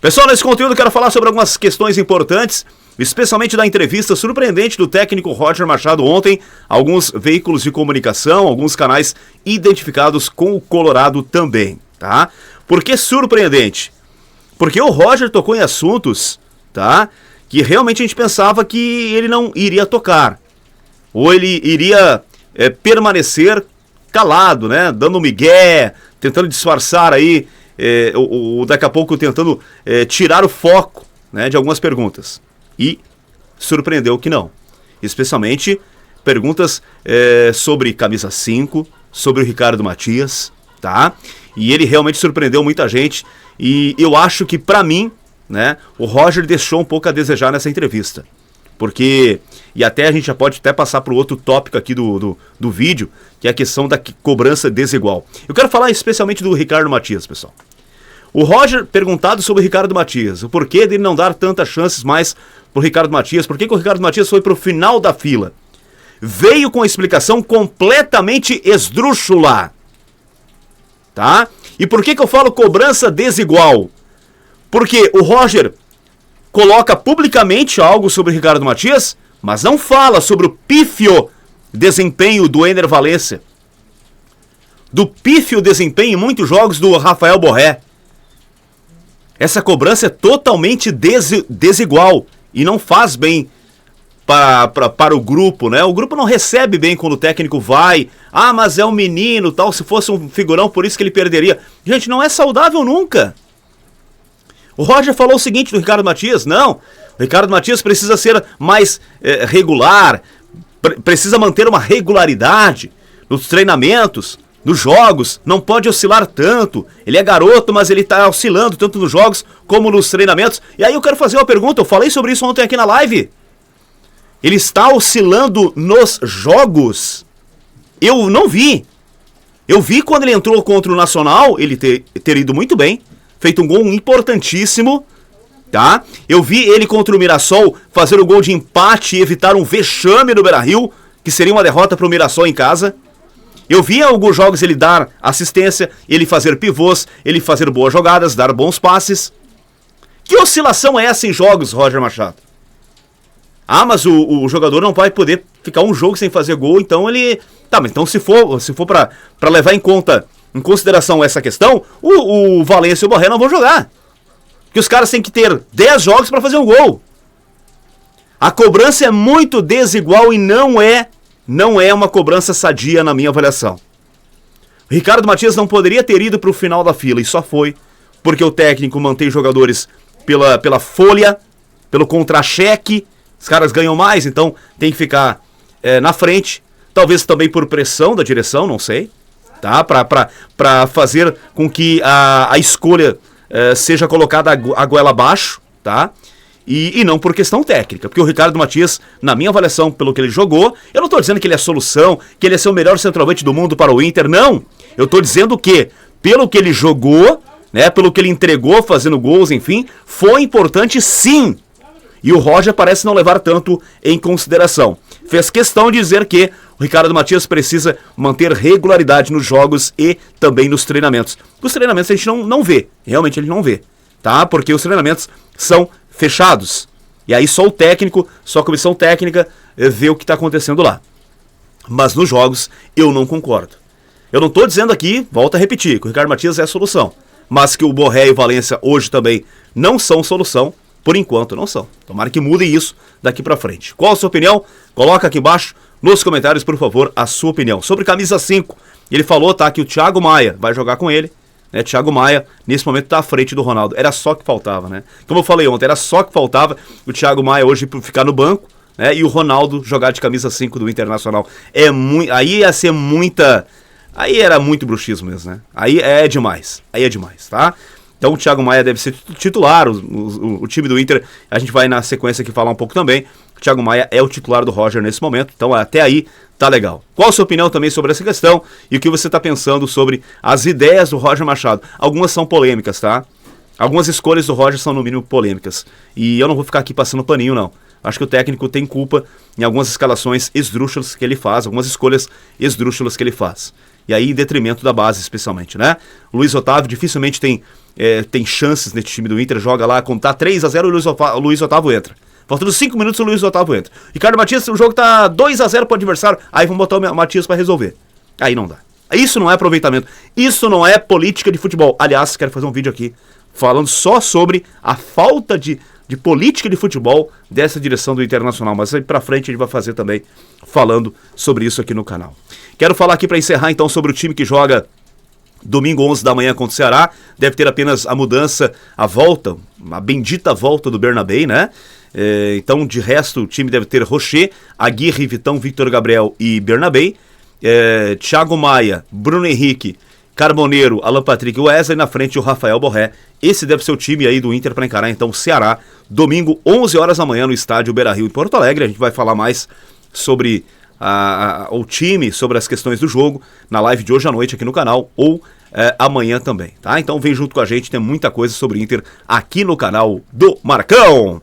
Pessoal, nesse conteúdo eu quero falar sobre algumas questões importantes, especialmente da entrevista surpreendente do técnico Roger Machado ontem, alguns veículos de comunicação, alguns canais identificados com o Colorado também, tá? Por que surpreendente? Porque o Roger tocou em assuntos, tá? Que realmente a gente pensava que ele não iria tocar, ou ele iria permanecer calado, né? Dando migué, tentando disfarçar aí, ou daqui a pouco tentando tirar o foco, né, de algumas perguntas. E surpreendeu que não. Especialmente perguntas sobre camisa 5, sobre o Ricardo Matias, tá? E ele realmente surpreendeu muita gente. E eu acho que, pra mim, né, o Roger deixou um pouco a desejar nessa entrevista. Porque, e até a gente já pode até passar para o outro tópico aqui do vídeo, que é a questão da cobrança desigual. Eu quero falar especialmente do Ricardo Matias, pessoal. O Roger, perguntado sobre o Ricardo Matias, o porquê dele não dar tantas chances mais pro Ricardo Matias, por que o Ricardo Matias foi pro final da fila, veio com a explicação completamente esdrúxula, tá? E por que eu falo cobrança desigual? Porque o Roger coloca publicamente algo sobre o Ricardo Matias, mas não fala sobre o pífio desempenho do Ener Valencia, do pífio desempenho em muitos jogos do Rafael Borré. Essa cobrança é totalmente desigual e não faz bem para o grupo, né? O grupo não recebe bem quando o técnico vai. Ah, mas é um menino, tal, se fosse um figurão, por isso que ele perderia. Gente, não é saudável nunca. O Roger falou o seguinte do Ricardo Matias, não, o Ricardo Matias precisa ser mais regular, precisa manter uma regularidade nos treinamentos, nos jogos, não pode oscilar tanto. Ele é garoto, mas ele está oscilando tanto nos jogos como nos treinamentos. E aí eu quero fazer uma pergunta, eu falei sobre isso ontem aqui na live. Ele está oscilando nos jogos? Eu não vi. Eu vi quando ele entrou contra o Nacional, ele ter ido muito bem, feito um gol importantíssimo, tá? Eu vi ele contra o Mirassol fazer o gol de empate e evitar um vexame no Beira-Rio, que seria uma derrota para o Mirassol em casa. Eu vi em alguns jogos ele dar assistência, ele fazer pivôs, ele fazer boas jogadas, dar bons passes. Que oscilação é essa em jogos, Roger Machado? Ah, mas o jogador não vai poder ficar um jogo sem fazer gol, então ele... Tá, mas então se for pra levar em consideração essa questão, o Valencia e o Borré não vão jogar. Porque os caras têm que ter 10 jogos pra fazer um gol. A cobrança é muito desigual e não é uma cobrança sadia na minha avaliação. O Ricardo Matias não poderia ter ido para o final da fila, e só foi porque o técnico mantém jogadores pela folha, pelo contra-cheque. Os caras ganham mais, então tem que ficar na frente. Talvez também por pressão da direção, não sei, tá? Para fazer com que a escolha seja colocada a goela abaixo, tá? E não por questão técnica, porque o Ricardo Matias, na minha avaliação, pelo que ele jogou, eu não estou dizendo que ele é a solução, que ele é ser o melhor centroavante do mundo para o Inter, não. Eu estou dizendo que, pelo que ele jogou, né, pelo que ele entregou, fazendo gols, enfim, foi importante sim. E o Roger parece não levar tanto em consideração. Fez questão de dizer que o Ricardo Matias precisa manter regularidade nos jogos e também nos treinamentos. Os treinamentos a gente não vê, realmente ele não vê, tá? Porque os treinamentos são fechados. E aí só o técnico, só a comissão técnica vê o que está acontecendo lá. Mas nos jogos eu não concordo. Eu não estou dizendo aqui, volto a repetir, que o Ricardo Matias é a solução. Mas que o Borré e o Valencia hoje também não são solução, por enquanto não são. Tomara que mudem isso daqui pra frente. Qual a sua opinião? Coloca aqui embaixo nos comentários, por favor, a sua opinião. Sobre camisa 5, ele falou, tá, que o Thiago Maia vai jogar com ele. Thiago Maia, nesse momento, está à frente do Ronaldo. Era só que faltava, né? Como eu falei ontem, era só que faltava o Thiago Maia hoje ficar no banco, né? E o Ronaldo jogar de camisa 5 do Internacional. Aí ia ser muita... Aí era muito bruxismo mesmo, né? Aí é demais, tá? Então o Thiago Maia deve ser titular, o time do Inter, a gente vai na sequência aqui falar um pouco também. O Thiago Maia é o titular do Roger nesse momento, então até aí tá legal. Qual a sua opinião também sobre essa questão e o que você tá pensando sobre as ideias do Roger Machado? Algumas são polêmicas, tá? Algumas escolhas do Roger são no mínimo polêmicas. E eu não vou ficar aqui passando paninho, não. Acho que o técnico tem culpa em algumas escalações esdrúxulas que ele faz, algumas escolhas esdrúxulas que ele faz. e aí em detrimento da base, especialmente, né? O Luiz Otávio dificilmente tem chances nesse time do Inter, joga lá, quando tá 3-0, o Luiz Otávio entra. Faltando 5 minutos, o Luiz Otávio entra. Ricardo Matias, o jogo tá 2-0 pro adversário, aí vamos botar o Matias pra resolver. Aí não dá. Isso não é aproveitamento. Isso não é política de futebol. Aliás, quero fazer um vídeo aqui falando só sobre a falta de política de futebol dessa direção do Internacional. Mas aí pra frente a gente vai fazer também falando sobre isso aqui no canal. Quero falar aqui pra encerrar então sobre o time que joga domingo 11 da manhã contra o Ceará. Deve ter apenas a mudança, a volta, a bendita volta do Bernabé, né? Então, de resto, o time deve ter Rocher, Aguirre, Vitão, Victor Gabriel e Bernabé. Thiago Maia, Bruno Henrique, Carboneiro, Alan Patrick e Wesley, na frente o Rafael Borré. Esse deve ser o time aí do Inter para encarar então o Ceará, domingo 11 horas da manhã no estádio Beira-Rio em Porto Alegre. A gente vai falar mais sobre o time, sobre as questões do jogo na live de hoje à noite aqui no canal ou amanhã também, tá? Então vem junto com a gente, tem muita coisa sobre Inter aqui no canal do Marcão.